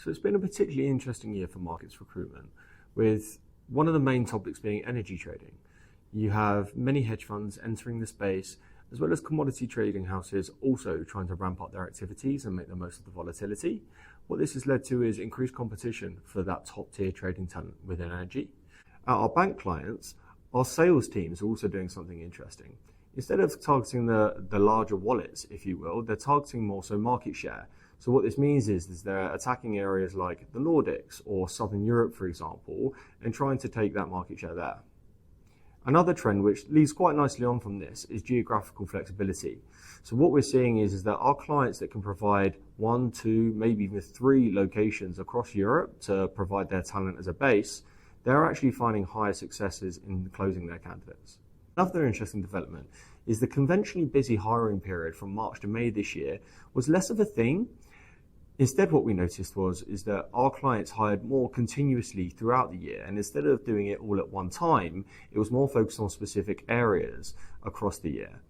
So it's been a particularly interesting year for markets recruitment, with one of the main topics being energy trading. You have many hedge funds entering the space, as well as commodity trading houses also trying to ramp up their activities and make the most of the volatility. What this has led to is increased competition for that top tier trading talent within energy. At our bank clients, our sales teams are also doing something interesting. Instead of targeting the larger wallets, if you will, they're targeting more so market share. So what this means is they're attacking areas like the Nordics or Southern Europe, for example, and trying to take that market share there. Another trend which leads quite nicely on from this is geographical flexibility. So what we're seeing is that our clients that can provide 1, 2, maybe even 3 locations across Europe to provide their talent as a base, they're actually finding higher successes in closing their candidates. Another interesting development is the conventionally busy hiring period from March to May this year was less of a thing. Instead, what we noticed is that our clients hired more continuously throughout the year, and instead of doing it all at one time, it was more focused on specific areas across the year.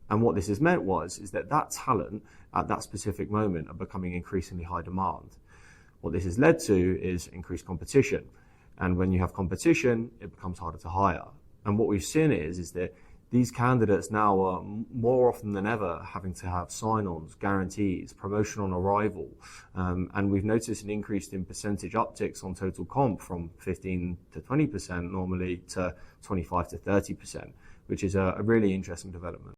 And what this has meant is that talent at that specific moment are becoming increasingly high demand. What this has led to is increased competition. And when you have competition, it becomes harder to hire. And what we've seen is that these candidates now are more often than ever having to have sign-ons, guarantees, promotion on arrival. And we've noticed an increase in percentage upticks on total comp from 15 to 20% normally to 25 to 30%, which is a really interesting development.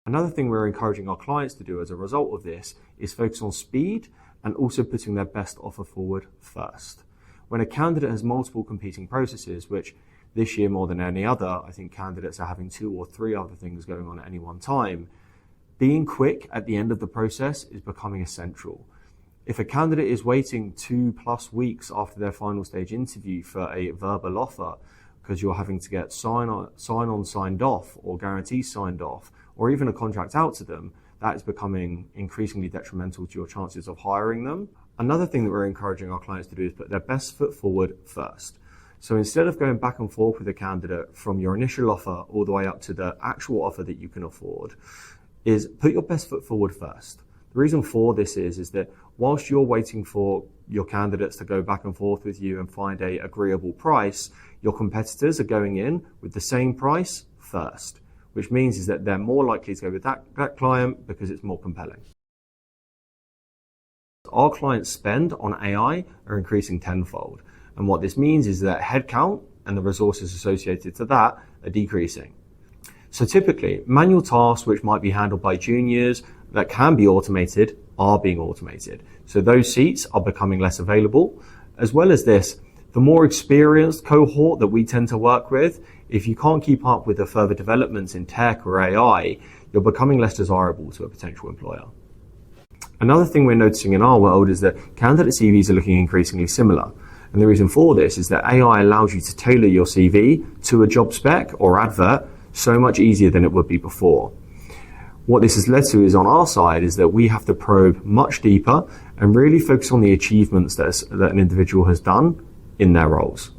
Another thing we're encouraging our clients to do as a result of this is focus on speed and also putting their best offer forward first. When a candidate has multiple competing processes, which this year more than any other, I think candidates are having 2 or 3 other things going on at any one time, being quick at the end of the process is becoming essential. If a candidate is waiting 2+ weeks after their final stage interview for a verbal offer, because you're having to get sign-on signed off or guarantees signed off, or even a contract out to them, that is becoming increasingly detrimental to your chances of hiring them. Another thing that we're encouraging our clients to do is put their best foot forward first. So instead of going back and forth with a candidate from your initial offer all the way up to the actual offer that you can afford, is put your best foot forward first. The reason for this is that whilst you're waiting for your candidates to go back and forth with you and find an agreeable price, your competitors are going in with the same price first, which means is that they're more likely to go with that client because it's more compelling. Our clients' spend on AI are increasing tenfold. And what this means is that headcount and the resources associated to that are decreasing. So typically, manual tasks which might be handled by juniors that can be automated are being automated. So those seats are becoming less available. As well as this, the more experienced cohort that we tend to work with, if you can't keep up with the further developments in tech or AI, you're becoming less desirable to a potential employer. Another thing we're noticing in our world is that candidate CVs are looking increasingly similar. And the reason for this is that AI allows you to tailor your CV to a job spec or advert so much easier than it would be before. What this has led to is on our side is that we have to probe much deeper and really focus on the achievements that an individual has done in their roles.